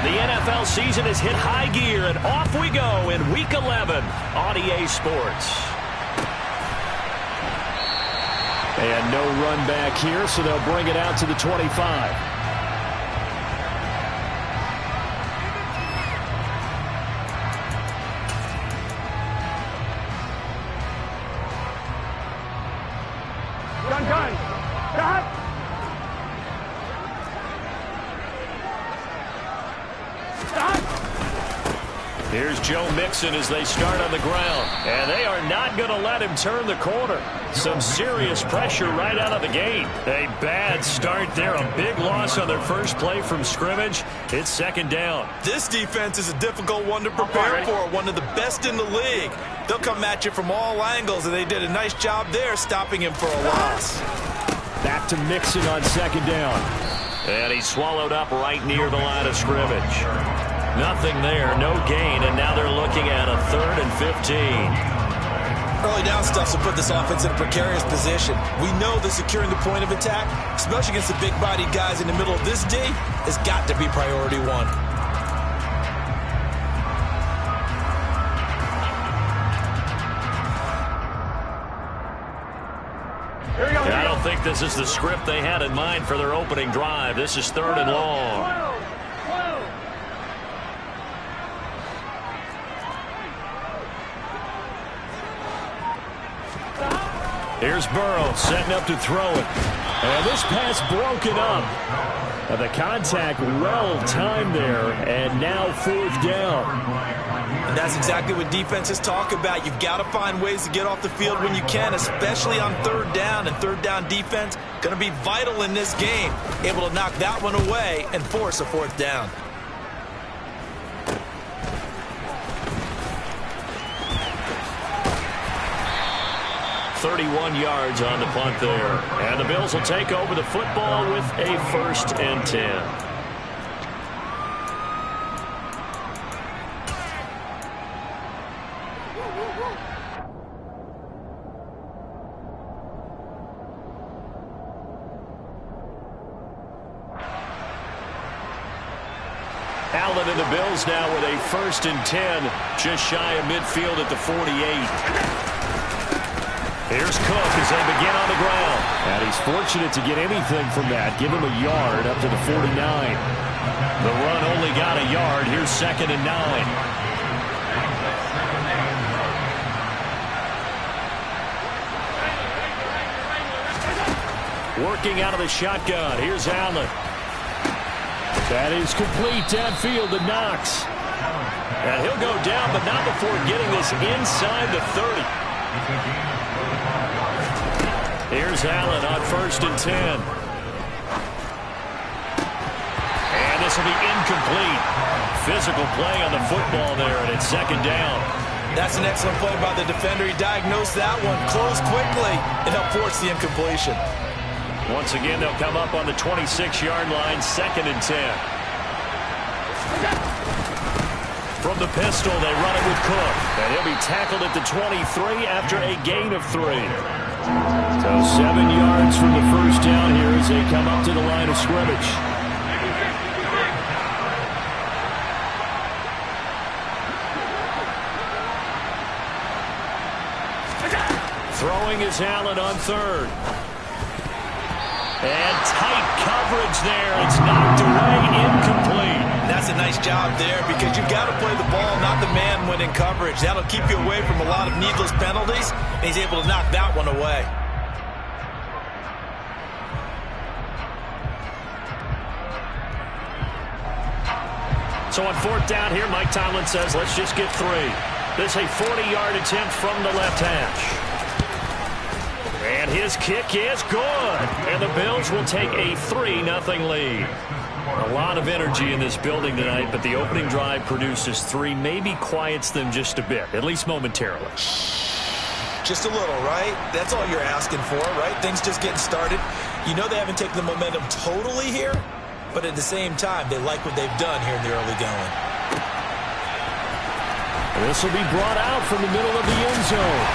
The NFL season has hit high gear, and off we go in Week 11 on EA Sports. And no run back here, so they'll bring it out to the 25. Here's Joe Mixon as they start on the ground. And they are not going to let him turn the corner. Some serious pressure right out of the gate. A bad start there. A big loss on their first play from scrimmage. It's second down. This defense is a difficult one to prepare for. One of the best in the league. They'll come at you from all angles, and they did a nice job there stopping him for a loss. Back to Mixon on second down. And he swallowed up right near the line of scrimmage. Nothing there, no gain, and now they're looking at a 3rd and 15. Early down stuff will put this offense in a precarious position. We know that securing the point of attack, especially against the big-bodied guys in the middle of this D, has got to be priority one. I don't think this is the script they had in mind for their opening drive. This is 3rd and long. Here's Burrow setting up to throw it. And this pass broken up. And the contact well timed there. And now 4th down. And that's exactly what defenses talk about. You've got to find ways to get off the field when you can, especially on 3rd down. And 3rd down defense going to be vital in this game. Able to knock that one away and force a 4th down. .31 yards on the punt there. And the Bills will take over the football with a 1st and 10. Allen and the Bills now with a 1st and 10, just shy of midfield at the 48. Here's Cook as they begin on the ground. And he's fortunate to get anything from that. Give him a yard up to the 49. The run only got a yard. Here's 2nd and 9. Working out of the shotgun. Here's Allen. That is complete downfield to Knox. And he'll go down, but not before getting this inside the 30. Here's Allen on 1st and 10. And this will be incomplete. Physical play on the football there, and it's 2nd down. That's an excellent play by the defender. He diagnosed that one, closed quickly, and helped force the incompletion. Once again, they'll come up on the 26-yard line, 2nd and 10. From the pistol, they run it with Cook. And he'll be tackled at the 23 after a gain of 3. So 7 yards from the 1st down here as they come up to the line of scrimmage. Throwing is Allen on 3rd. And tight coverage there. It's knocked away, incomplete. That's a nice job there because you've got to play the ball, not the man when in coverage. That'll keep you away from a lot of needless penalties, and he's able to knock that one away. So on 4th down here, Mike Tomlin says, let's just get 3. This is a 40-yard attempt from the left hash. And his kick is good. And the Bills will take a 3-0 lead. A lot of energy in this building tonight, but the opening drive produces 3, maybe quiets them just a bit, at least momentarily. Just a little, right? That's all you're asking for, right? Things just getting started. You know they haven't taken the momentum totally here, but at the same time, they like what they've done here in the early going. This will be brought out from the middle of the end zone.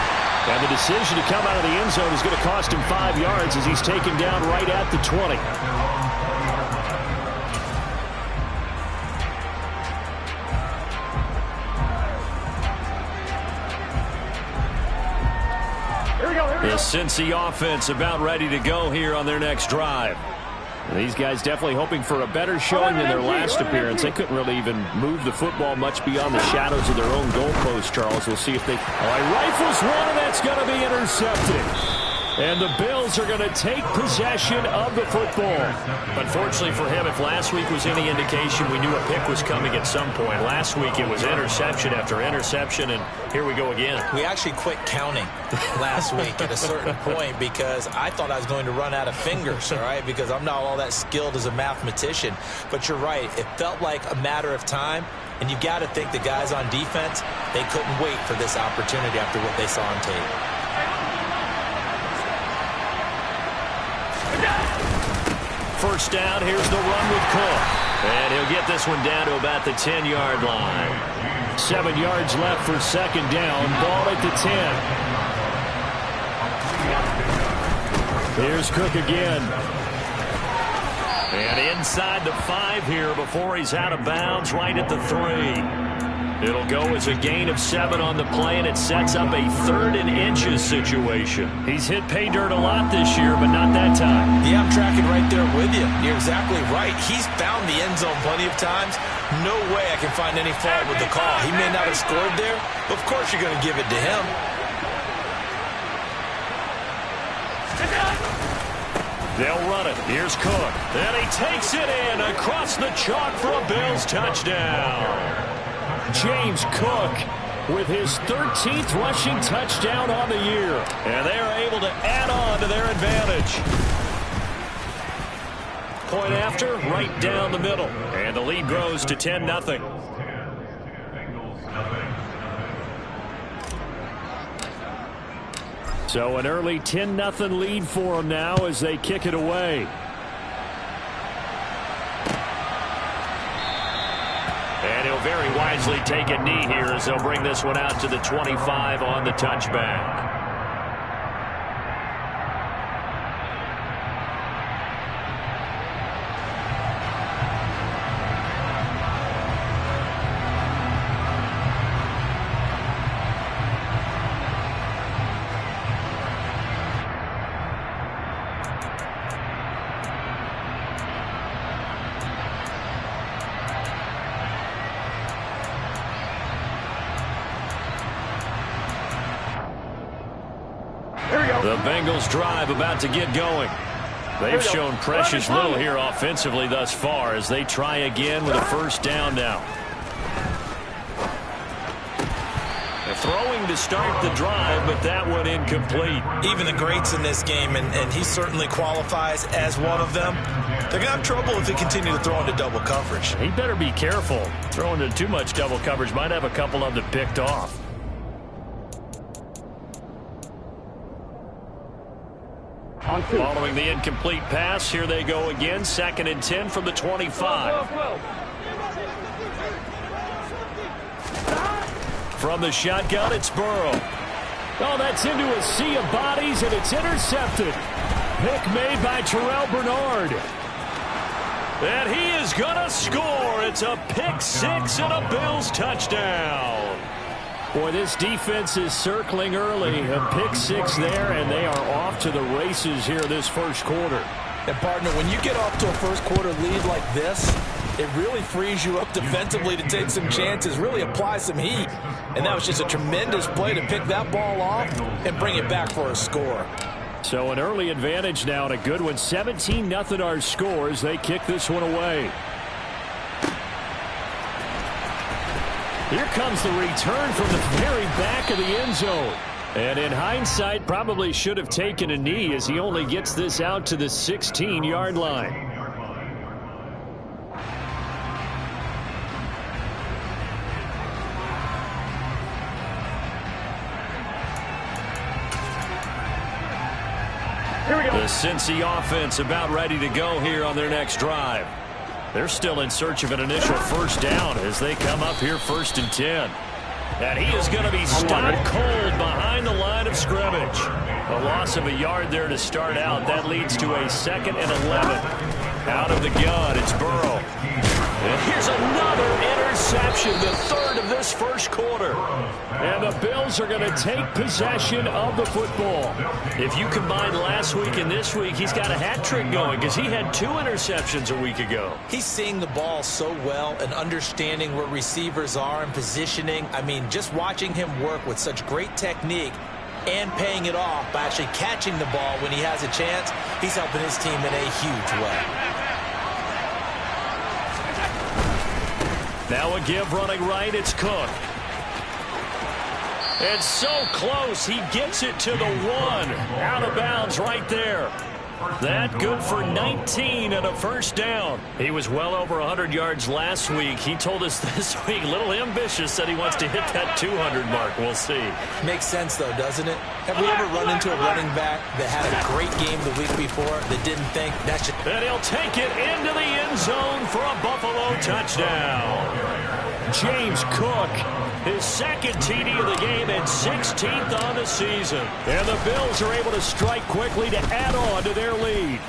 And the decision to come out of the end zone is going to cost him 5 yards as he's taken down right at the 20. Cincy offense about ready to go here on their next drive. These guys definitely hoping for a better showing than their last appearance. They couldn't really even move the football much beyond the shadows of their own goalpost, Charles. We'll see if they... rifles one, and that's going to be intercepted. And the Bills are going to take possession of the football. Unfortunately for him, if last week was any indication, we knew a pick was coming at some point. Last week it was interception after interception, and here we go again. We actually quit counting last week at a certain point because I thought I was going to run out of fingers, all right, because I'm not all that skilled as a mathematician. But you're right. It felt like a matter of time, and you got to think the guys on defense, they couldn't wait for this opportunity after what they saw on tape. First down, here's the run with Cook. And he'll get this one down to about the 10-yard line. 7 yards left for second down. Ball at the 10. Here's Cook again. And inside the 5 here before he's out of bounds, right at the 3. It'll go as a gain of 7 on the play, and it sets up a 3rd and inches situation. He's hit pay dirt a lot this year, but not that time. Yeah, I'm tracking right there with you. You're exactly right. He's found the end zone plenty of times. No way I can find any fault with the call. He may not have scored there, but of course you're going to give it to him. They'll run it. Here's Cook. And he takes it in across the chalk for a Bills touchdown. James Cook with his 13th rushing touchdown on the year. And they are able to add on to their advantage. Point after, right down the middle. And the lead grows to 10-0. So an early 10-0 lead for them now as they kick it away. And he'll very wisely take a knee here as they'll bring this one out to the 25 on the touchback. The Bengals drive about to get going. They've shown precious little here offensively thus far as they try again with a first down now. They're throwing to start the drive, but that one incomplete. Even the greats in this game, and he certainly qualifies as one of them, they're going to have trouble if they continue to throw into double coverage. He better be careful. Throwing into too much double coverage might have a couple of them picked off. Following the incomplete pass, here they go again. 2nd and 10 from the 25. From the shotgun, it's Burrow. Oh, that's into a sea of bodies, and it's intercepted. Pick made by Terrell Bernard. And he is going to score. It's a pick 6 and a Bills touchdown. Boy, this defense is circling early. A pick 6 there, and they are off to the races here this first quarter. And, partner, when you get off to a first-quarter lead like this, it really frees you up defensively to take some chances, really apply some heat. And that was just a tremendous play to pick that ball off and bring it back for a score. So an early advantage now, and a good one. 17-0 our score as they kick this one away. Here comes the return from the very back of the end zone. And in hindsight, probably should have taken a knee as he only gets this out to the 16-yard line. Here we go. The Cincy offense about ready to go here on their next drive. They're still in search of an initial first down as they come up here 1st and 10. And he is going to be stopped cold behind the line of scrimmage. A loss of a yard there to start out. That leads to a 2nd and 11. Out of the gun, it's Burrow. And here's another interception, the third of this first quarter. And the Bills are going to take possession of the football. If you combine last week and this week, he's got a hat trick going because he had 2 interceptions a week ago. He's seeing the ball so well and understanding where receivers are and positioning. I mean, just watching him work with such great technique and paying it off by actually catching the ball when he has a chance, he's helping his team in a huge way. Now a give running right, it's Cook. And so close, he gets it to the 1. Out of bounds right there. That good for 19 and a first down. He was well over 100 yards last week. He told us this week, a little ambitious, said he wants to hit that 200 mark. We'll see. Makes sense, though, doesn't it? Have we ever run into a running back that had a great game the week before that didn't think that should... And he'll take it into the end zone for a Buffalo touchdown. James Cook, his second TD of the game and 16th on the season. And the Bills are able to strike quickly to add on to their lead.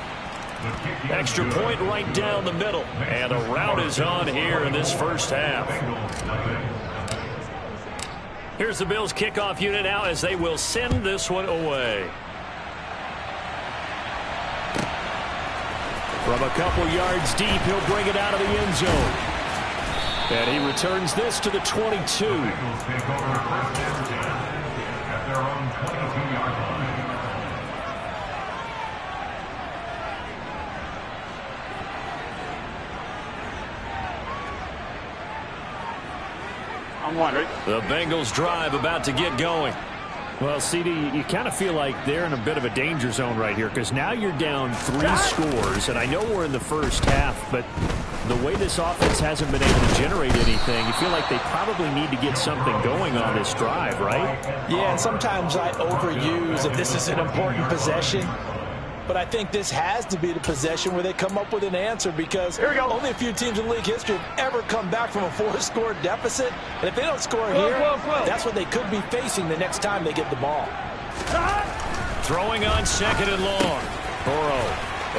Extra point right down the middle. And a rout is on here in this first half. Here's the Bills kickoff unit now as they will send this one away. From a couple yards deep, he'll bring it out of the end zone. And he returns this to the 22. I'm wondering. The Bengals drive about to get going. Well, CD, you kind of feel like they're in a bit of a danger zone right here because now you're down 3 scores, and I know we're in the first half, but the way this offense hasn't been able to generate anything, you feel like they probably need to get something going on this drive, right? Yeah, and sometimes I overuse that this is an important possession. But I think this has to be the possession where they come up with an answer because only a few teams in league history have ever come back from a 4-score deficit. And if they don't score here, that's what they could be facing the next time they get the ball. Throwing on second and long. Burrow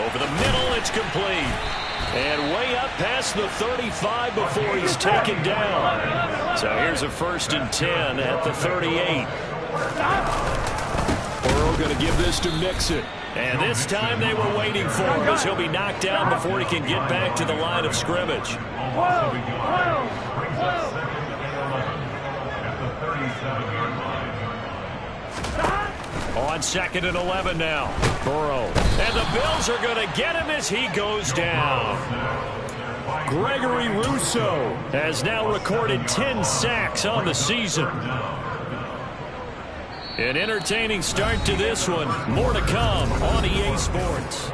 over the middle, it's complete. And way up past the 35 before he's taken down. So here's a 1st and 10 at the 38. Burrow going to give this to Mixon. And this time they were waiting for him as he'll be knocked down before he can get back to the line of scrimmage. On 2nd and 11 now. Burrow. And the Bills are going to get him as he goes down. Gregory Rousseau has now recorded 10 sacks on the season. An entertaining start to this one. More to come on EA Sports.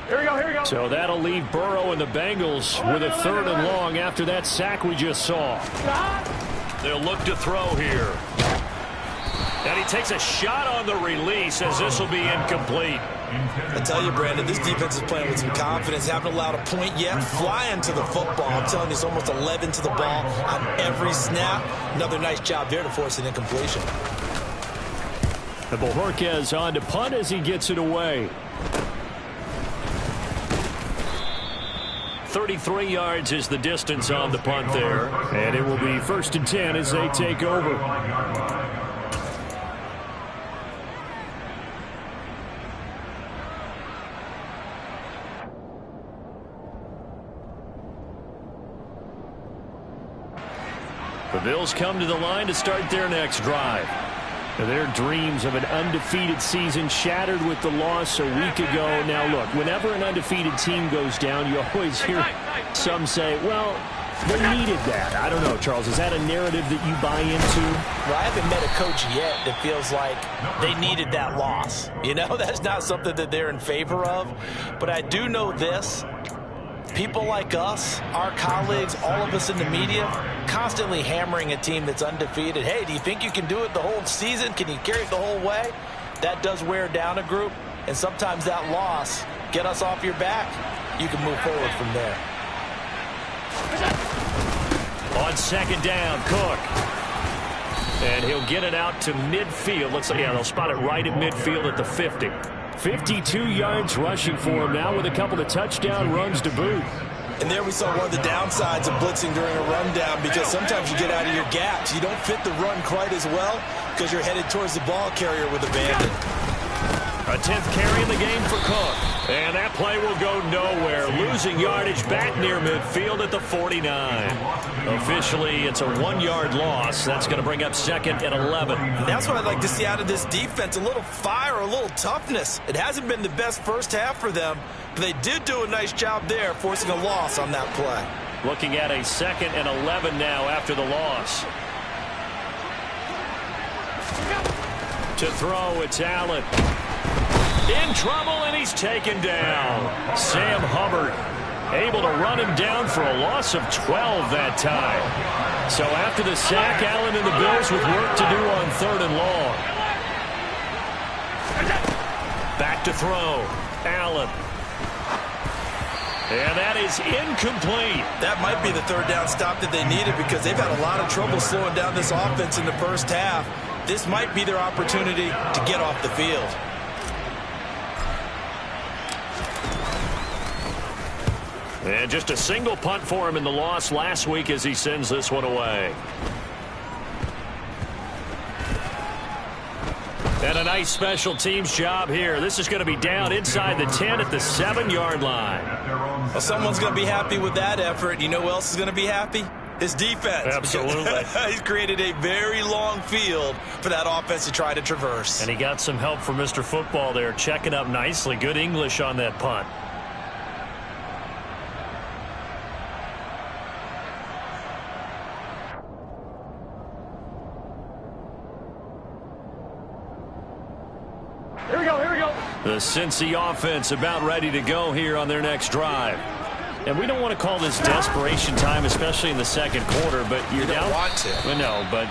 Here we go. So that'll leave Burrow and the Bengals with a 3rd and long after that sack we just saw. They'll look to throw here. And he takes a shot on the release as this will be incomplete. I tell you, Brandon, this defense is playing with some confidence. Haven't allowed a point yet. Flying to the football. I'm telling you, it's almost 11 to the ball on every snap. Another nice job there to force an incompletion. The Bojorquez on to punt as he gets it away. 33 yards is the distance on the punt there. And it will be 1st and 10 as they take over. The Bills come to the line to start their next drive. Their dreams of an undefeated season shattered with the loss a week ago. Now, look, whenever an undefeated team goes down, you always hear some say, well, they needed that. I don't know, Charles. Is that a narrative that you buy into? Well, I haven't met a coach yet that feels like they needed that loss. You know, that's not something that they're in favor of. But I do know this. People like us, our colleagues, all of us in the media, constantly hammering a team that's undefeated. Hey, do you think you can do it the whole season? Can you carry it the whole way? That does wear down a group, and sometimes that loss get us off your back. You can move forward from there. On second down, Cook. And he'll get it out to midfield. Looks like, yeah, they'll spot it right at midfield at the 50. 52 yards rushing for him now with a couple of touchdown runs to boot. And there we saw one of the downsides of blitzing during a rundown, because sometimes you get out of your gaps. You don't fit the run quite as well because you're headed towards the ball carrier with a bandit. A 10th carry in the game for Cook. And that play will go nowhere. Losing yardage back near midfield at the 49. Officially, it's a 1-yard loss. That's going to bring up 2nd and 11. That's what I'd like to see out of this defense. A little fire, a little toughness. It hasn't been the best first half for them, but they did do a nice job there, forcing a loss on that play. Looking at a 2nd and 11 now after the loss. To throw, it's Allen. In trouble, and he's taken down. Sam Hubbard able to run him down for a loss of 12 that time. So after the sack, Allen and the Bills with work to do on 3rd and long. Back to throw. Allen. And that is incomplete. That might be the 3rd down stop that they needed, because they've had a lot of trouble slowing down this offense in the first half. This might be their opportunity to get off the field. And just a single punt for him in the loss last week as he sends this one away. And a nice special teams job here. This is going to be down inside the 10 at the 7-yard line. Well, someone's going to be happy with that effort. You know who else is going to be happy? His defense. Absolutely. He's created a very long field for that offense to try to traverse. And he got some help from Mr. Football there, checking up nicely. Good English on that punt. Here we go, here we go. The Cincy offense about ready to go here on their next drive. And we don't want to call this desperation time, especially in the second quarter, but you're down. You don't want to. Well, no, but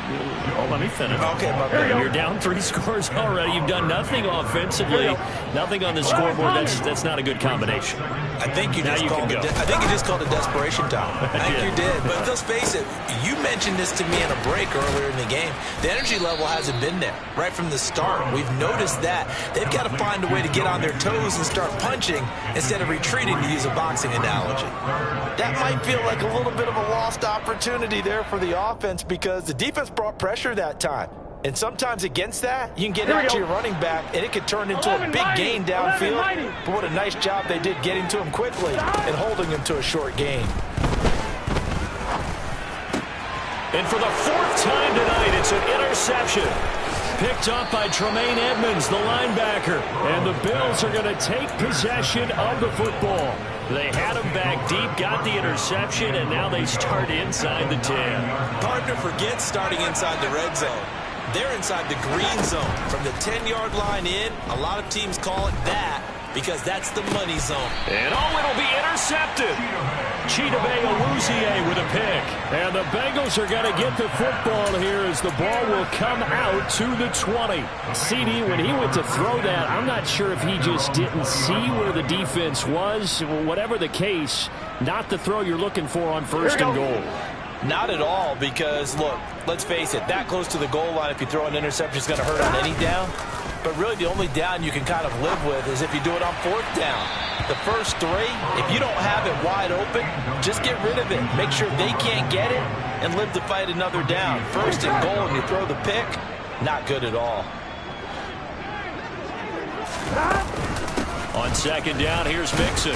let me finish. Okay, my bad. You're down 3 scores already. You've done nothing offensively, nothing on the scoreboard. That's not a good combination. I think you just called it desperation time. I think you did. But let's face it, you mentioned this to me in a break earlier in the game. The energy level hasn't been there right from the start. We've noticed that. They've got to find a way to get on their toes and start punching instead of retreating, to use a boxing analogy. That might feel like a little bit of a lost opportunity there for the offense, because the defense brought pressure that time. And sometimes against that, you can get out to your running back, and it could turn into a big gain downfield. But what a nice job they did getting to him quickly and holding him to a short gain. And for the 4th time tonight, it's an interception. Picked up by Tremaine Edmonds, the linebacker. And the Bills are going to take possession of the football. They had him back deep, got the interception, and now they start inside the 10. Hard to forget starting inside the red zone. They're inside the green zone. From the 10-yard line in, a lot of teams call it that because that's the money zone. And it'll be intercepted. Chidobe Awuzie with a pick. And the Bengals are going to get the football here as the ball will come out to the 20. CD, when he went to throw that, I'm not sure if he just didn't see where the defense was. Whatever the case, not the throw you're looking for on 1st and goal. Not at all, because, look, let's face it, that close to the goal line, if you throw an interception, is going to hurt on any down. But really, the only down you can kind of live with is if you do it on 4th down. The first 3, if you don't have it wide open, just get rid of it. Make sure they can't get it and live to fight another down. 1st and goal, and you throw the pick, not good at all. On 2nd down, here's Mixon.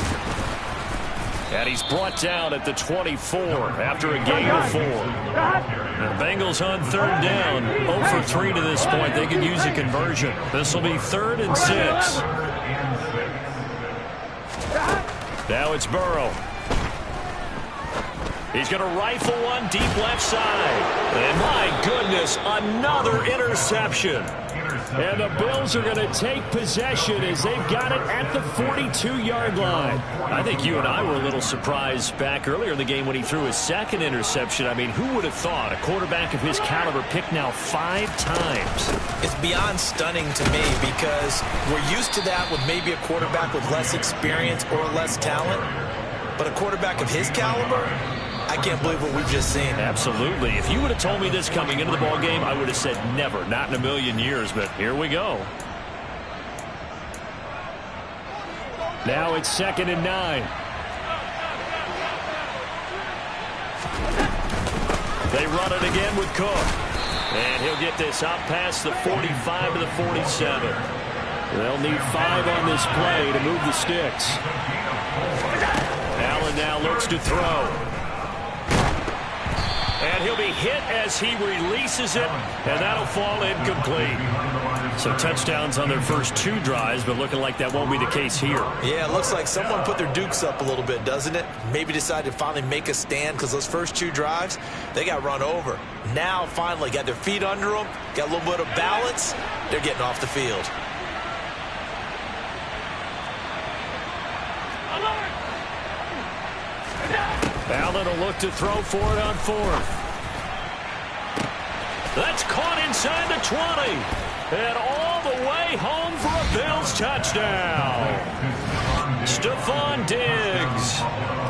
And he's brought down at the 24 after a gain of 4. The Bengals on 3rd down, 0 for 3 to this point. They could use a conversion. This will be 3rd and 6. Now it's Burrow. He's going to rifle one deep left side. And my goodness, another interception. And the Bills are going to take possession as they've got it at the 42-yard line. I think you and I were a little surprised back earlier in the game when he threw his second interception. I mean, who would have thought a quarterback of his caliber picked now 5 times? It's beyond stunning to me because we're used to that with maybe a quarterback with less experience or less talent. But a quarterback of his caliber, I can't believe what we've just seen. Absolutely. If you would have told me this coming into the ball game, I would have said never, not in a million years. But here we go. Now it's 2nd and 9. They run it again with Cook. And he'll get this out past the 45 to the 47. They'll need 5 on this play to move the sticks. Allen now looks to throw. And he'll be hit as he releases it, and that'll fall incomplete. So touchdowns on their first 2 drives, but looking like that won't be the case here. Yeah, it looks like someone put their dukes up a little bit, doesn't it? Maybe decided to finally make a stand because those first 2 drives, they got run over. Now, finally, got their feet under them, got a little bit of balance. They're getting off the field. Allen will look to throw for it on 4th. That's caught inside the 20. And all the way home for a Bills touchdown. Stephon Diggs.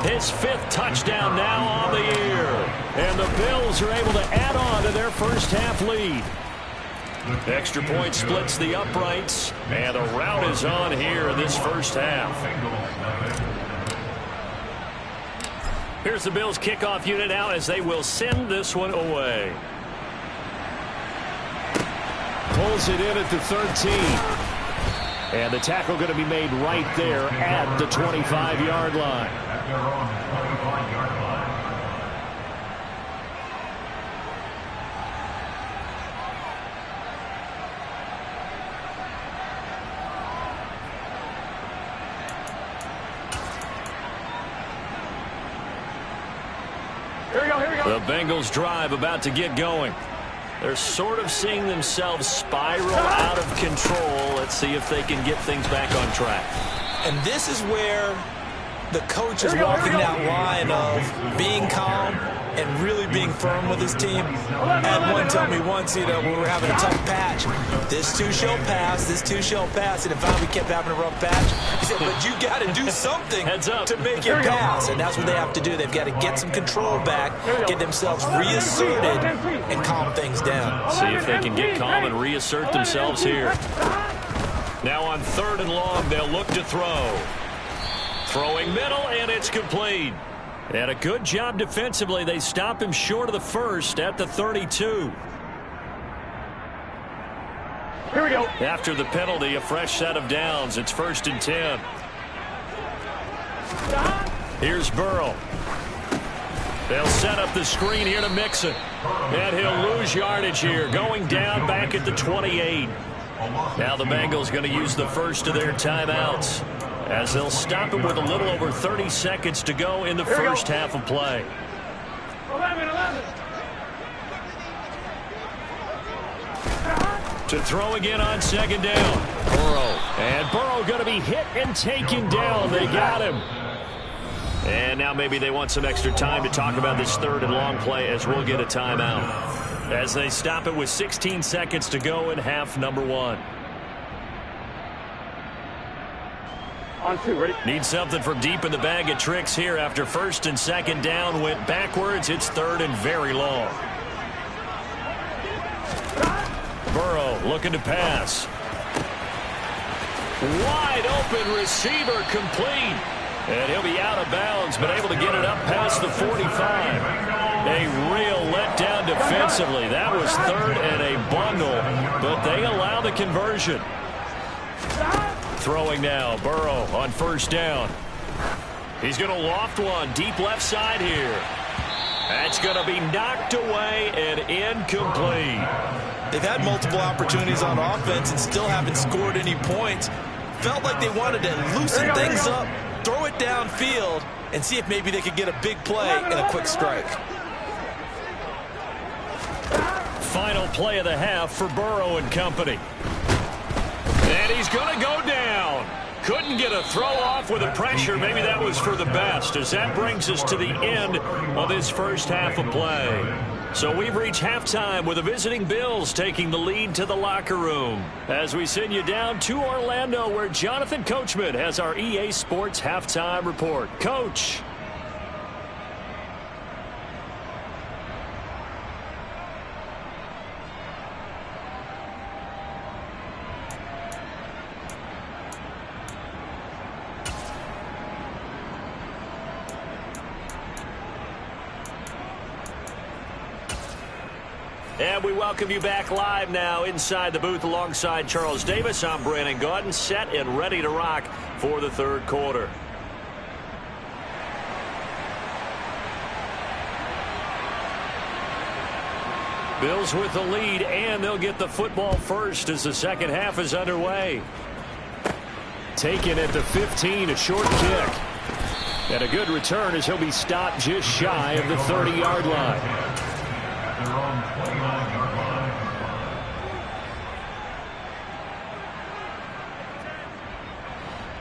His 5th touchdown now on the year. And the Bills are able to add on to their first half lead. Extra point splits the uprights. And the rout is on here in this first half. Here's the Bills kickoff unit now as they will send this one away. Pulls it in at the 13. And the tackle going to be made right there at the 25-yard line. The Bengals drive about to get going. They're sort of seeing themselves spiral out of control. Let's see if they can get things back on track. And this is where the coach is walking that line of being calm and really being firm with his team. I had one tell me once, when we were having a tough patch, this too shall pass, this too shall pass. And if we kept having a rough patch, he said, but you got to do something to make it pass. And that's what they have to do. They've got to get some control back, get themselves reasserted, and calm things down. See if they can get calm and reassert themselves here. Now on 3rd and long, they'll look to throw. Throwing middle, and it's complete. And a good job defensively. They stop him short of the 1st at the 32. Here we go. After the penalty, a fresh set of downs. It's 1st and 10. Here's Burrow. They'll set up the screen here to Mixon. And he'll lose yardage here, going down back at the 28. Now the Bengals going to use the first of their timeouts, as they'll stop him with a little over 30 seconds to go in the first half of play. 11. To throw again on 2nd down. Burrow. And Burrow going to be hit and taken down. They got him. And now maybe they want some extra time to talk about this 3rd and long play, as we'll get a timeout, as they stop it with 16 seconds to go in half number 1. On 2, ready? Need something from deep in the bag of tricks here after 1st and 2nd down went backwards. It's 3rd and very long. Burrow looking to pass. Wide open receiver complete. And he'll be out of bounds, but able to get it up past the 45. A real letdown defensively. That was 3rd and a bundle, but they allow the conversion. Throwing now, Burrow on 1st down. He's going to loft one deep left side here. That's going to be knocked away and incomplete. They've had multiple opportunities on offense and still haven't scored any points. Felt like they wanted to loosen things up, throw it downfield, and see if maybe they could get a big play and a quick strike. Final play of the half for Burrow and company. And he's going to go down. Couldn't get a throw off with the pressure. Maybe that was for the best, as that brings us to the end of this first half of play. So we've reached halftime with the visiting Bills taking the lead to the locker room. As we send you down to Orlando, where Jonathan Coachman has our EA Sports halftime report. Coach. And we welcome you back live now inside the booth alongside Charles Davis. I'm Brandon Gaudin, set and ready to rock for the third quarter. Bills with the lead, and they'll get the football first as the second half is underway. Taken at the 15, a short kick. And a good return as he'll be stopped just shy of the 30-yard line.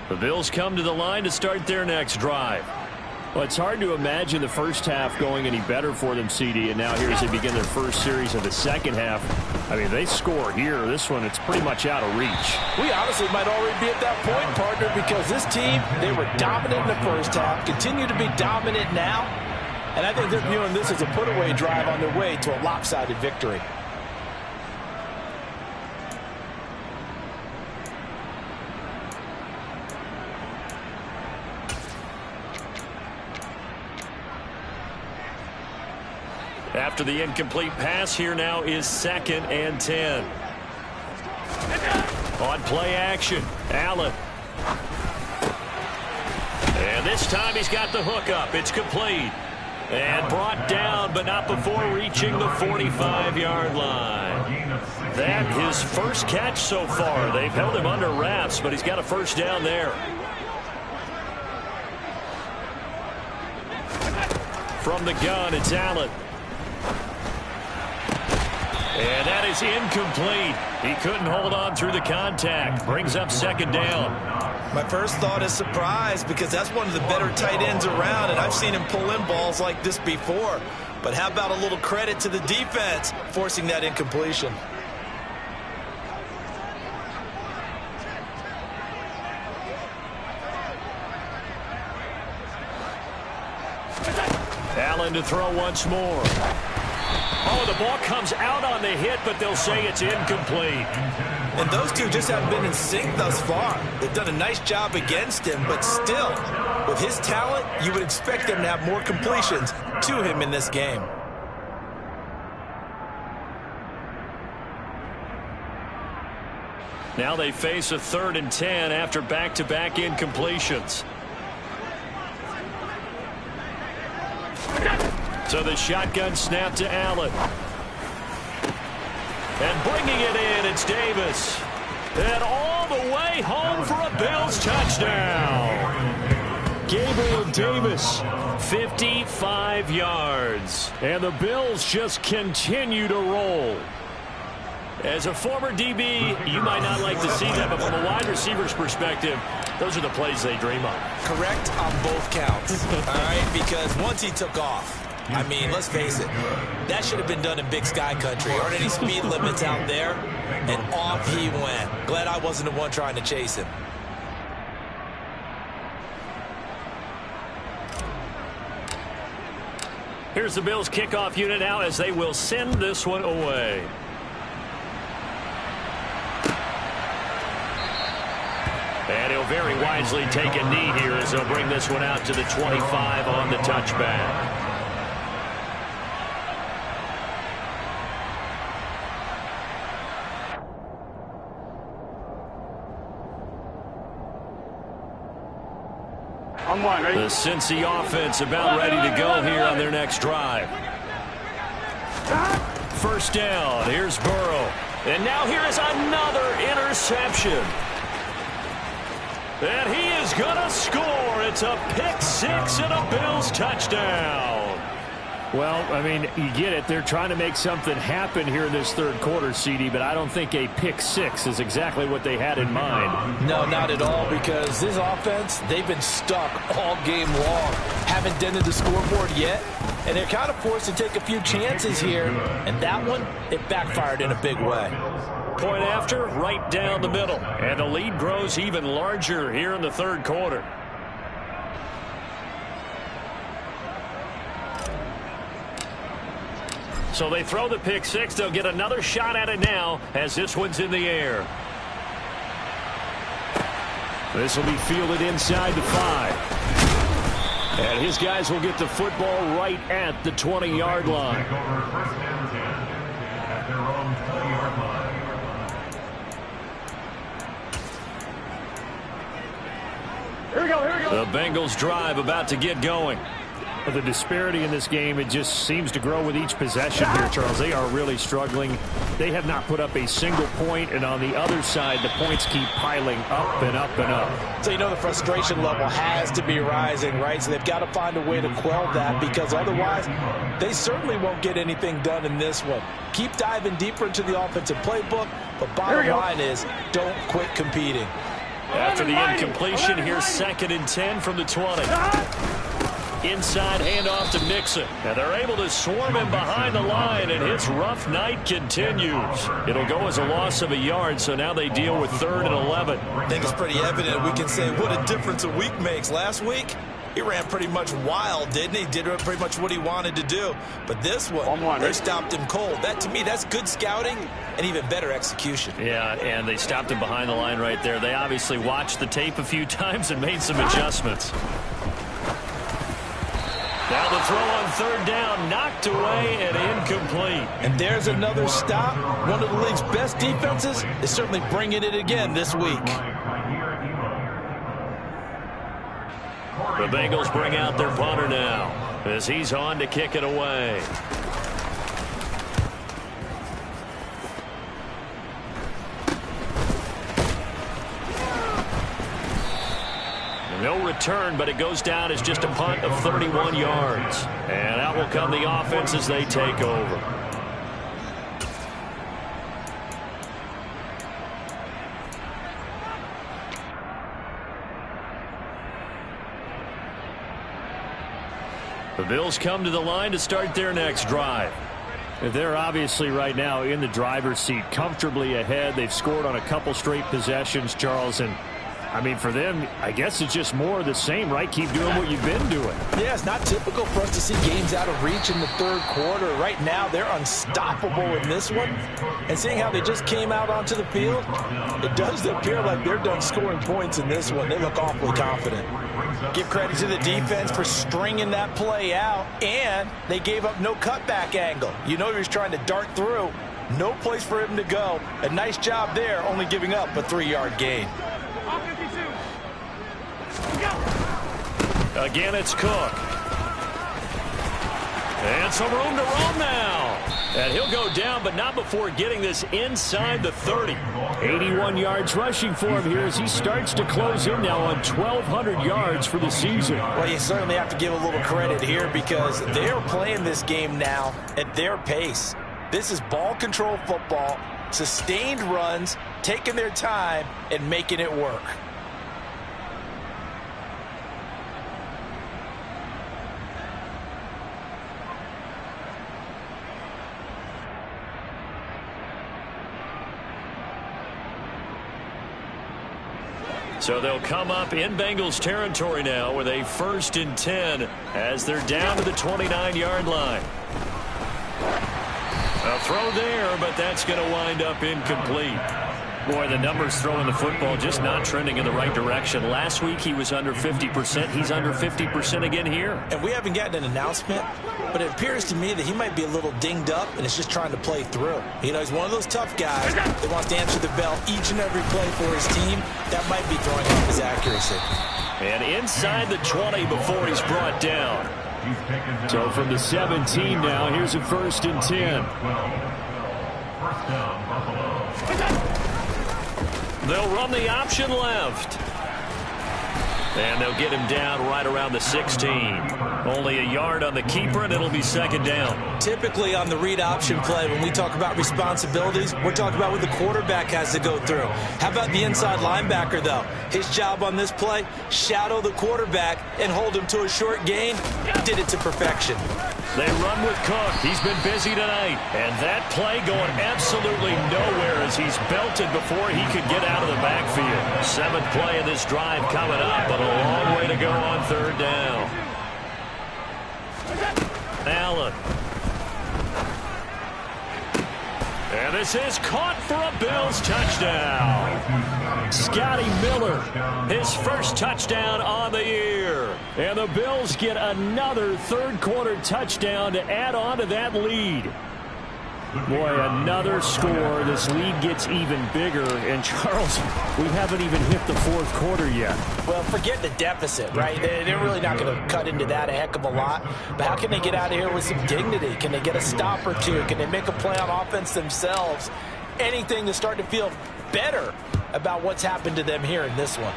The Bills come to the line to start their next drive. Well, it's hard to imagine the first half going any better for them, CD, and now here as they begin their first series of the second half. I mean, they score here. This one, it's pretty much out of reach. We honestly might already be at that point, partner, because this team, they were dominant in the first half, continue to be dominant now, and I think they're viewing this as a put-away drive on their way to a lopsided victory. After the incomplete pass, here now is 2nd and 10. On play action, Allen. And this time he's got the hook up. It's complete. And brought down, but not before reaching the 45-yard line. That his first catch so far. They've held him under wraps, but he's got a first down there. From the gun, it's Allen. And that is incomplete. He couldn't hold on through the contact. Brings up 2nd down. My first thought is surprise, because that's one of the better tight ends around, and I've seen him pull in balls like this before. But how about a little credit to the defense forcing that incompletion? Allen to throw once more. Oh, the ball comes out on the hit, but they'll say it's incomplete. And those two just haven't been in sync thus far. They've done a nice job against him, but still, with his talent, you would expect them to have more completions to him in this game. Now they face a 3rd and 10 after back-to-back incompletions. So the shotgun snap to Allen. And bringing it in, it's Davis. And all the way home for a Bills touchdown. Gabriel Davis, 55 yards. And the Bills just continue to roll. As a former DB, you might not like to see that, but from a wide receiver's perspective, those are the plays they dream of. Correct on both counts, all right? Because once he took off, I mean, let's face it, that should have been done in Big Sky country. Aren't any speed limits out there? And off he went. Glad I wasn't the one trying to chase him. Here's the Bills kickoff unit now as they will send this one away. And he'll very wisely take a knee here as they'll bring this one out to the 25 on the touchback. On one, ready? The Cincy offense about ready to go here on their next drive. First down. Here's Burrow. And now here is another interception. And he is going to score. It's a pick six and a Bills touchdown. Well, I mean, you get it. They're trying to make something happen here in this third quarter, CD, but I don't think a pick six is exactly what they had in mind. No, not at all, because this offense, they've been stuck all game long. Haven't dented the scoreboard yet, and they're kind of forced to take a few chances here, and that one, it backfired in a big way. Point after, right down the middle, and the lead grows even larger here in the third quarter. So they throw the pick six. They'll get another shot at it now as this one's in the air. This will be fielded inside the 5. And his guys will get the football right at the 20-yard line. Here we go, here we go. The Bengals drive about to get going. The disparity in this game, it just seems to grow with each possession here, Charles. They are really struggling. They have not put up a single point, and on the other side, the points keep piling up and up and up. So you know the frustration level has to be rising, right? So they've got to find a way to quell that, because otherwise they certainly won't get anything done in this one. Keep diving deeper into the offensive playbook, but bottom line is don't quit competing. After the incompletion, here's 2nd and 10 from the 20. Inside handoff to Mixon. And they're able to swarm him behind the line, and his rough night continues. It'll go as a loss of a yard, so now they deal with 3rd and 11. I think it's pretty evident. We can say what a difference a week makes. Last week, he ran pretty much wild, didn't he? Did pretty much what he wanted to do. But this one, they stopped him cold. That, to me, that's good scouting and even better execution. Yeah, and they stopped him behind the line right there. They obviously watched the tape a few times and made some adjustments. Now the throw on 3rd down, knocked away and incomplete. And there's another stop. One of the league's best defenses is certainly bringing it again this week. The Bengals bring out their punter now as he's on to kick it away. No return, but it goes down as just a punt of 31 yards. And out will come the offense as they take over. The Bills come to the line to start their next drive. They're obviously right now in the driver's seat, comfortably ahead. They've scored on a couple straight possessions, Charles, and I mean, for them, I guess it's just more of the same, right? Keep doing what you've been doing. Yeah, it's not typical for us to see games out of reach in the third quarter. Right now, they're unstoppable in this one. And seeing how they just came out onto the field, it does appear like they're done scoring points in this one. They look awfully confident. Give credit to the defense for stringing that play out, and they gave up no cutback angle. You know he was trying to dart through. No place for him to go. A nice job there, only giving up a 3-yard gain. Again, it's Cook. And some room to roam now. And he'll go down, but not before getting this inside the 30. 81 yards rushing for him here as he starts to close in now on 1,200 yards for the season. Well, you certainly have to give a little credit here because they're playing this game now at their pace. This is ball control football, sustained runs, taking their time, and making it work. So they'll come up in Bengals territory now with a 1st and 10 as they're down to the 29-yard line. A throw there, but that's going to wind up incomplete. Boy, the numbers throwing the football just not trending in the right direction. Last week he was under 50%. He's under 50% again here. And we haven't gotten an announcement, but it appears to me that he might be a little dinged up and is just trying to play through. You know, he's one of those tough guys that wants to answer the bell each and every play for his team. That might be throwing off his accuracy. And inside the 20 before he's brought down. So from the 17 now, here's a 1st and 10. They'll run the option left. And they'll get him down right around the 16. Only a yard on the keeper, and it'll be second down. Typically on the read option play, when we talk about responsibilities, we're talking about what the quarterback has to go through. How about the inside linebacker, though? His job on this play, shadow the quarterback and hold him to a short gain. Did it to perfection. They run with Cook. He's been busy tonight. And that play going absolutely nowhere as he's belted before he could get out of the backfield. 7th play of this drive coming up, but a long way to go on third down. Allen. And this is caught for a Bills touchdown. Scotty Miller, his first touchdown on the year. And the Bills get another third-quarter touchdown to add on to that lead. Boy, another score. This lead gets even bigger. And, Charles, we haven't even hit the fourth quarter yet. Well, forget the deficit, right? They're really not going to cut into that a heck of a lot. But how can they get out of here with some dignity? Can they get a stop or two? Can they make a play on offense themselves? Anything to start to feel better about what's happened to them here in this one.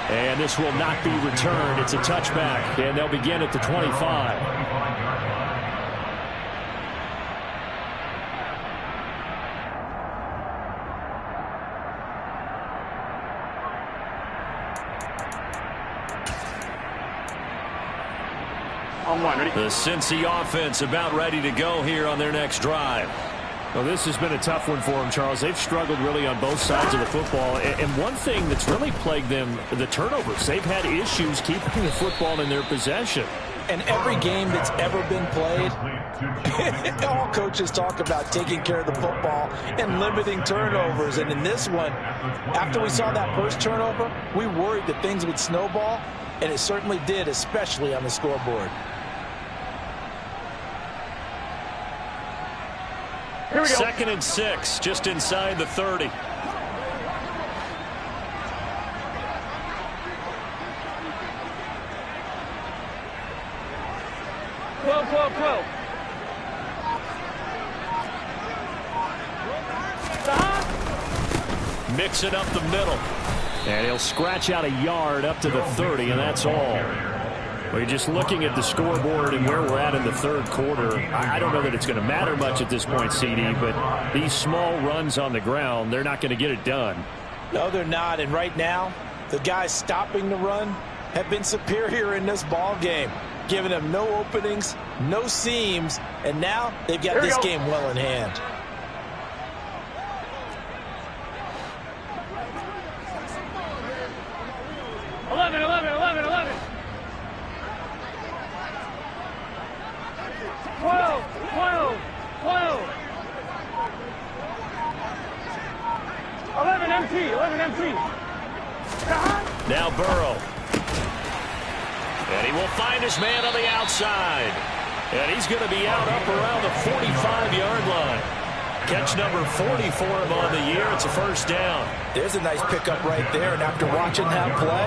And this will not be returned. It's a touchback, and they'll begin at the 25. The Cincy offense about ready to go here on their next drive. Well, this has been a tough one for them, Charles. They've struggled really on both sides of the football. And one thing that's really plagued them, the turnovers. They've had issues keeping the football in their possession. And every game that's ever been played, all coaches talk about taking care of the football and limiting turnovers. And in this one, after we saw that first turnover, we worried that things would snowball, and it certainly did, especially on the scoreboard. Here we go. 2nd and 6, just inside the 30. Mix it up the middle. And he'll scratch out a yard up to the 30, and that's all. We're just looking at the scoreboard and where we're at in the third quarter. I don't know that it's going to matter much at this point, CD, but these small runs on the ground, they're not going to get it done. No, they're not. And right now, the guys stopping the run have been superior in this ball game, giving them no openings, no seams, and now they've got this game well in hand. Now Burrow. And he will find his man on the outside. And he's going to be out up around the 45-yard line. Catch number 40 for him on the year. It's a first down. There's a nice pickup right there. And after watching that play,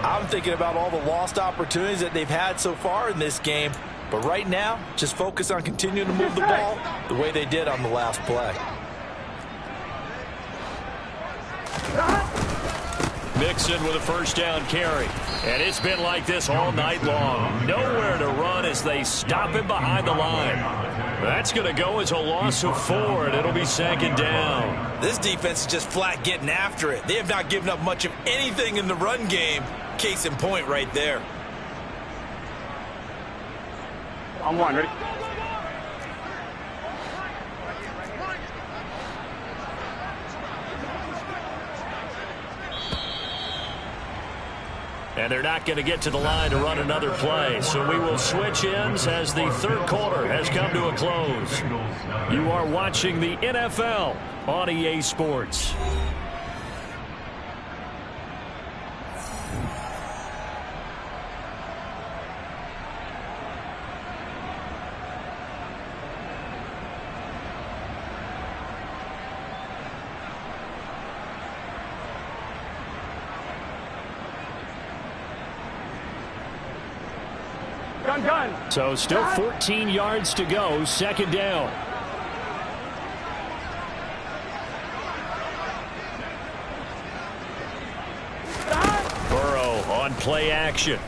I'm thinking about all the lost opportunities that they've had so far in this game. But right now, just focus on continuing to move the ball the way they did on the last play. Mixon with a first down carry. And it's been like this all night long. Nowhere to run as they stop him behind the line. That's going to go as a loss of 4, and it'll be second down. This defense is just flat getting after it. They have not given up much of anything in the run game. Case in point right there. On one, ready? And they're not going to get to the line to run another play. So we will switch ends as the third quarter has come to a close. You are watching the NFL on EA Sports. Gun. So still 14 yards to go, second down. on play action.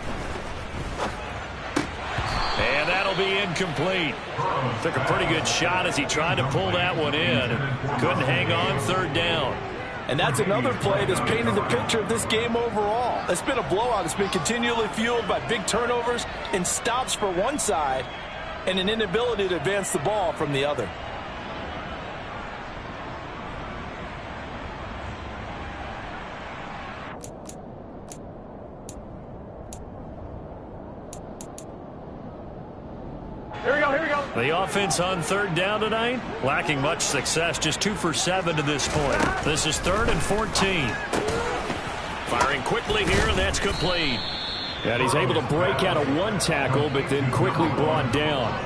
And that'll be incomplete. Took a pretty good shot as he tried to pull that one in. Couldn't hang on third down. And that's another play that's painted the picture of this game overall. It's been a blowout. It's been continually fueled by big turnovers and stops for one side and an inability to advance the ball from the other. The offense on third down tonight, lacking much success, just 2 for 7 to this point. This is 3rd and 14. Firing quickly here, and that's complete. And he's able to break out of 1 tackle, but then quickly brought down.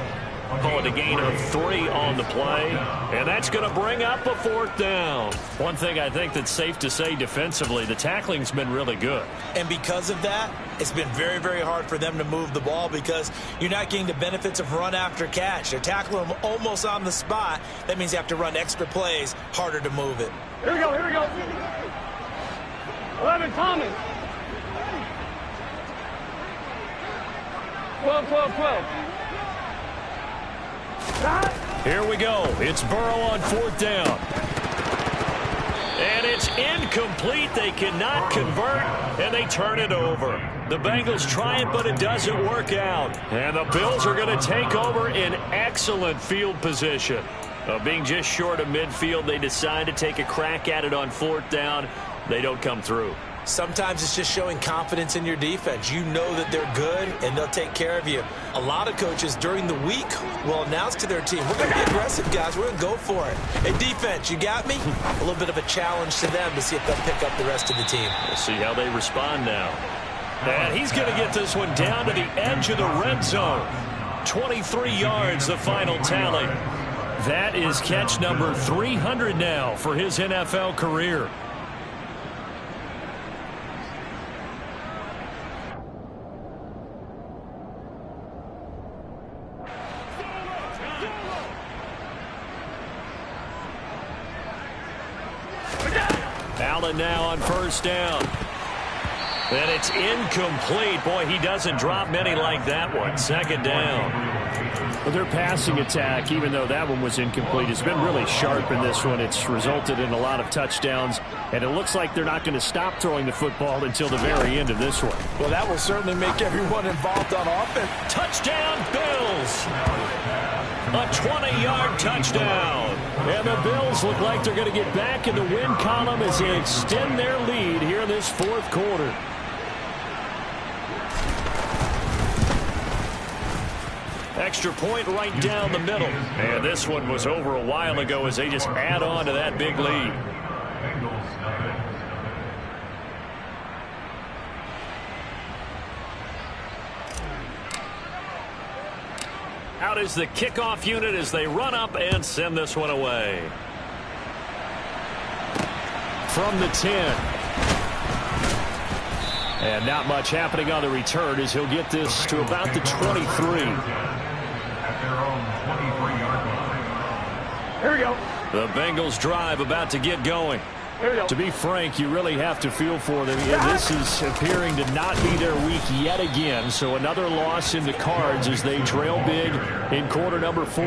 Call it a gain of 3 on the play, and that's going to bring up a 4th down. One thing I think that's safe to say defensively, the tackling's been really good. And because of that, it's been very, very hard for them to move the ball because you're not getting the benefits of run after catch. They're tackling them almost on the spot. That means you have to run extra plays, harder to move it. Here we go, here we go. 11, Thomas. 12, 12, 12. Here we go. It's Burrow on 4th down. And it's incomplete. They cannot convert, and they turn it over. The Bengals try it, but it doesn't work out. And the Bills are going to take over in excellent field position. Being just short of midfield, they decide to take a crack at it on 4th down. They don't come through. Sometimes it's just showing confidence in your defense. You know that they're good, and they'll take care of you. A lot of coaches during the week will announce to their team, we're going to be aggressive, guys. We're going to go for it. Hey, defense, you got me? A little bit of a challenge to them to see if they'll pick up the rest of the team. We'll see how they respond now. And he's going to get this one down to the edge of the red zone. 23 yards, the final tally. That is catch number 300 now for his NFL career. Allen now on 1st down. And it's incomplete. Boy, he doesn't drop many like that one. 2nd down. Well, their passing attack, even though that one was incomplete, has been really sharp in this one. It's resulted in a lot of touchdowns, and it looks like they're not going to stop throwing the football until the very end of this one. Well, that will certainly make everyone involved on offense. Touchdown, Bills! A 20-yard touchdown. And the Bills look like they're going to get back in the win column as they extend their lead here in this 4th quarter. Extra point right down the middle. And this one was over a while ago as they just add on to that big lead. Out is the kickoff unit as they run up and send this one away. From the 10. And not much happening on the return as he'll get this to about the 23. Here we go. The Bengals drive about to get going. To be frank, you really have to feel for them. This is appearing to not be their week yet again. So another loss in the cards as they trail big in quarter number 4.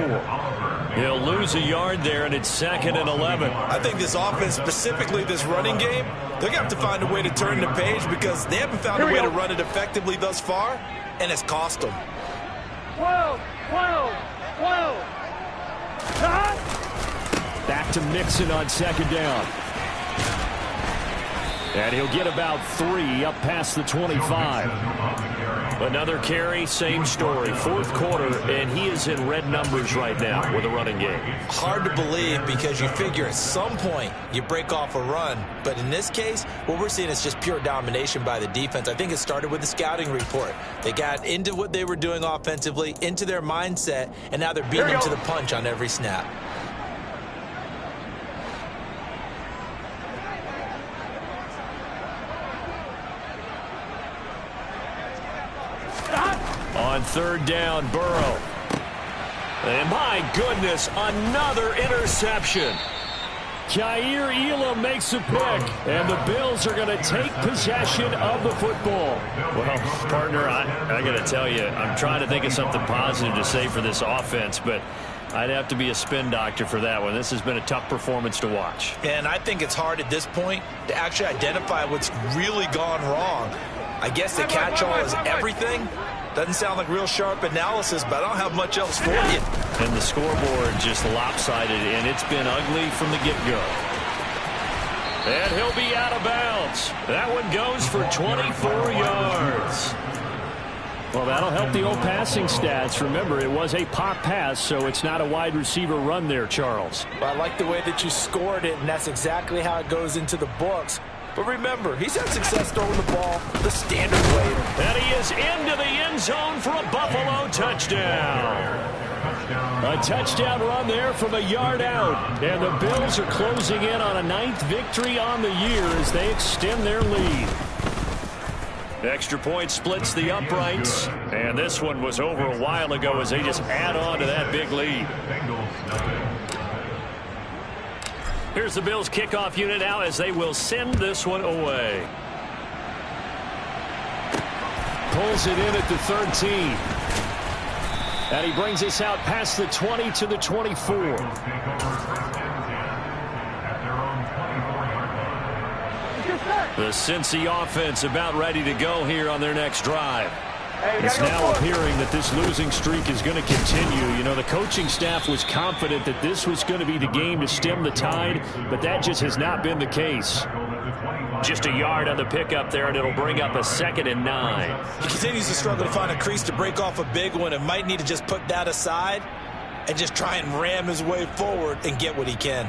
He'll lose a yard there, and it's 2nd and 11. I think this offense, specifically this running game, they're going to have to find a way to turn the page because they haven't found a way to run it effectively thus far, and it's cost them. 12, 12, 12. Back to Mixon on 2nd down. And he'll get about 3 up past the 25. Another carry, same story. 4th quarter, and he is in red numbers right now with a running game. Hard to believe because you figure at some point you break off a run. But in this case, what we're seeing is just pure domination by the defense. I think it started with the scouting report. They got into what they were doing offensively, into their mindset, and now they're beating them to the punch on every snap. On 3rd down, Burrow. And my goodness, another interception. Kaiir Elam makes a pick, and the Bills are going to take possession of the football. Well, partner, I got to tell you, I'm trying to think of something positive to say for this offense, but I'd have to be a spin doctor for that one. This has been a tough performance to watch. And I think it's hard at this point to actually identify what's really gone wrong. I guess the catch-all is everything. Doesn't sound like real sharp analysis, but I don't have much else for you. And the scoreboard just lopsided, and it's been ugly from the get-go. And he'll be out of bounds. That one goes for 24 yards. Well, that'll help the old passing stats. Remember, it was a pop pass, so it's not a wide receiver run there, Charles. Well, I like the way that you scored it, and that's exactly how it goes into the books. But remember, he's had success throwing the ball the standard way. And he is into the end zone for a Buffalo touchdown. A touchdown run there from a yard out. And the Bills are closing in on a 9th victory on the year as they extend their lead. Extra point splits the uprights. And this one was over a while ago as they just add on to that big lead. Here's the Bills kickoff unit now as they will send this one away. Pulls it in at the 13. And he brings us out past the 20 to the 24. The Cincy offense about ready to go here on their next drive. It's now appearing that this losing streak is going to continue. You know, the coaching staff was confident that this was going to be the game to stem the tide, but that just has not been the case. Just a yard on the pickup there, and it'll bring up a 2nd and 9. He continues to struggle to find a crease to break off a big one and might need to just put that aside and just try and ram his way forward and get what he can.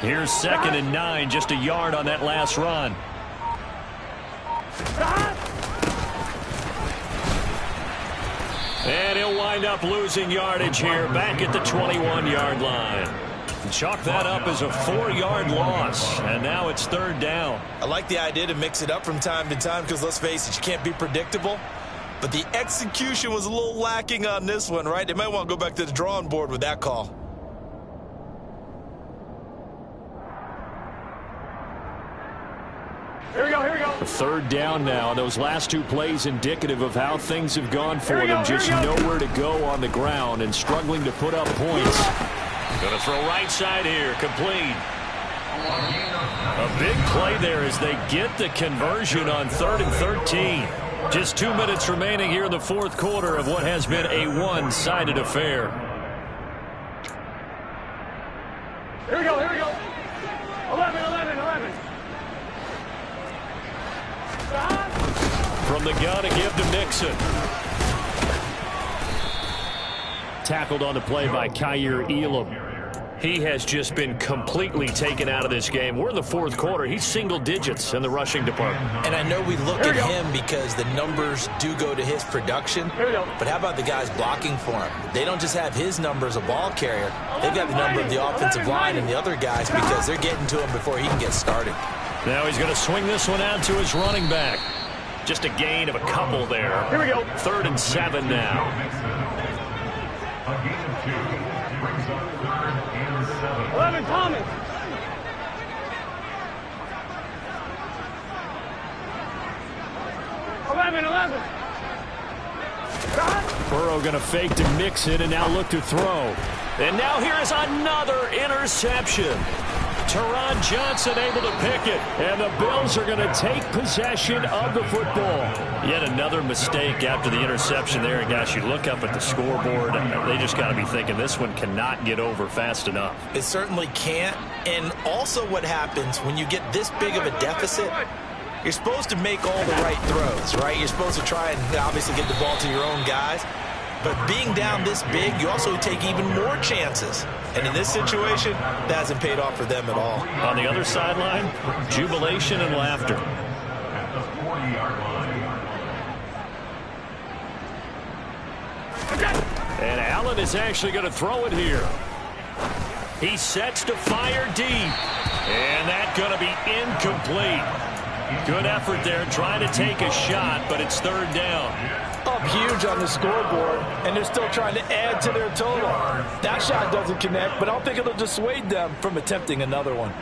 Here's 2nd and 9, just a yard on that last run. And he'll wind up losing yardage here back at the 21-yard line. Chalk that up as a 4-yard loss, and now it's 3rd down. I like the idea to mix it up from time to time because, let's face it, you can't be predictable. But the execution was a little lacking on this one, right? They might want to go back to the drawing board with that call. Here we go. 3rd down now. Those last 2 plays indicative of how things have gone for them. Just nowhere to go on the ground and struggling to put up points. Going to throw right side here. Complete. A big play there as they get the conversion on 3rd and 13. Just 2 minutes remaining here in the 4th quarter of what has been a one-sided affair. Here we go. 11. From the gun to give to Mixon. Tackled on the play by Kaiir Elam. He has just been completely taken out of this game. We're in the 4th quarter. He's single digits in the rushing department. And I know we look at him because the numbers do go to his production. But how about the guys blocking for him? They don't just have his number as a ball carrier. They've got the number of the offensive line and the other guys because they're getting to him before he can get started. Now he's going to swing this one out to his running back. Just a gain of a couple there. Here we go. 3rd and 7 now. Thomas. Burrow going to fake to mix it and now look to throw. And now here is another interception. Teron Johnson able to pick it, and the Bills are going to take possession of the football. Yet another mistake after the interception there. And guys, you look up at the scoreboard, and they just got to be thinking this one cannot get over fast enough. It certainly can't. And also what happens when you get this big of a deficit, you're supposed to make all the right throws, right? You're supposed to try and obviously get the ball to your own guys. But being down this big, you also take even more chances. And in this situation, that hasn't paid off for them at all. On the other sideline, jubilation and laughter. And out Allen is actually going to throw it here. He sets to fire deep. And that's going to be incomplete. Good effort there trying to take a shot, but it's third down. Up huge on the scoreboard, and they're still trying to add to their total. That shot doesn't connect, but I don't think it'll dissuade them from attempting another one.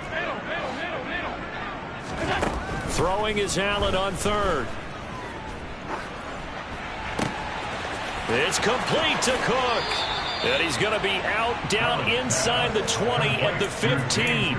Throwing is Allen on third. It's complete to Cook. And he's going to be out down inside the 20 at the 15.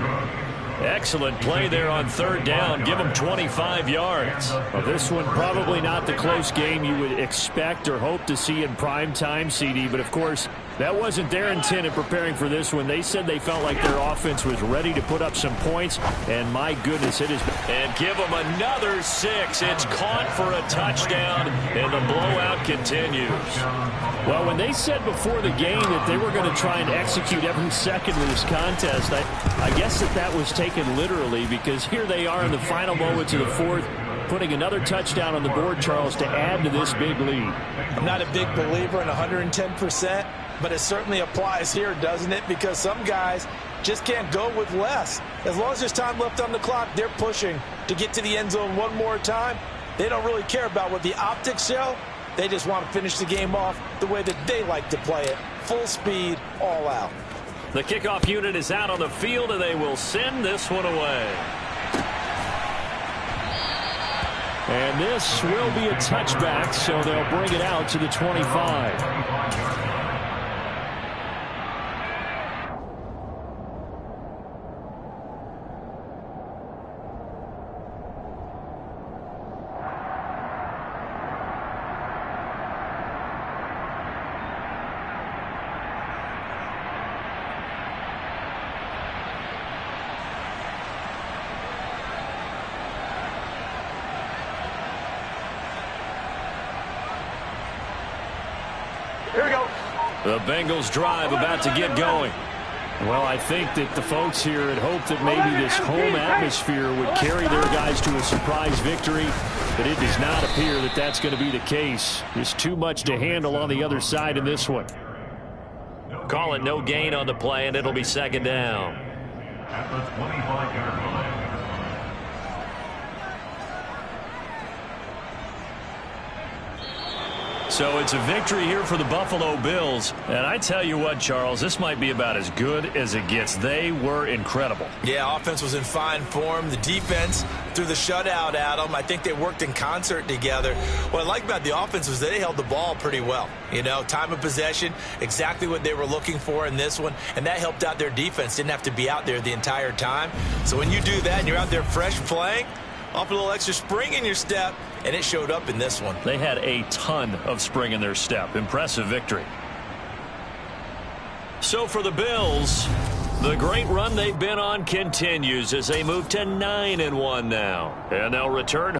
Excellent play there on third down. Give him 25 yards. Well, this one probably not the close game you would expect or hope to see in prime time, CD. But, of course, that wasn't their intent in preparing for this one. They said they felt like their offense was ready to put up some points. And, my goodness, it has been. And give him another 6. It's caught for a touchdown, and the blowout continues. Well, when they said before the game that they were going to try and execute every second of this contest, I guess that was taken literally, because here they are in the final moments of the fourth, putting another touchdown on the board, Charles, to add to this big lead. I'm not a big believer in 110%, but it certainly applies here, doesn't it? Because some guys just can't go with less. As long as there's time left on the clock, they're pushing to get to the end zone one more time. They don't really care about what the optics show. They just want to finish the game off the way that they like to play it. Full speed, all out. The kickoff unit is out on the field, and they will send this one away. And this will be a touchback, so they'll bring it out to the 25. Here we go. The Bengals drive about to get going. Well, I think that the folks here had hoped that maybe this home atmosphere would carry their guys to a surprise victory, but it does not appear that that's going to be the case. There's too much to handle on the other side in this one. Call it no gain on the play, and it'll be second down. At the 25-yard line. So it's a victory here for the Buffalo Bills. And I tell you what, Charles, this might be about as good as it gets. They were incredible. Yeah, offense was in fine form. The defense threw the shutout at them. I think they worked in concert together. What I like about the offense was they held the ball pretty well. You know, time of possession, exactly what they were looking for in this one. And that helped out their defense. Didn't have to be out there the entire time. So when you do that and you're out there fresh playing, off a little extra spring in your step, and it showed up in this one. They had a ton of spring in their step. Impressive victory. So for the Bills, the great run they've been on continues as they move to 9-1 now. And they'll return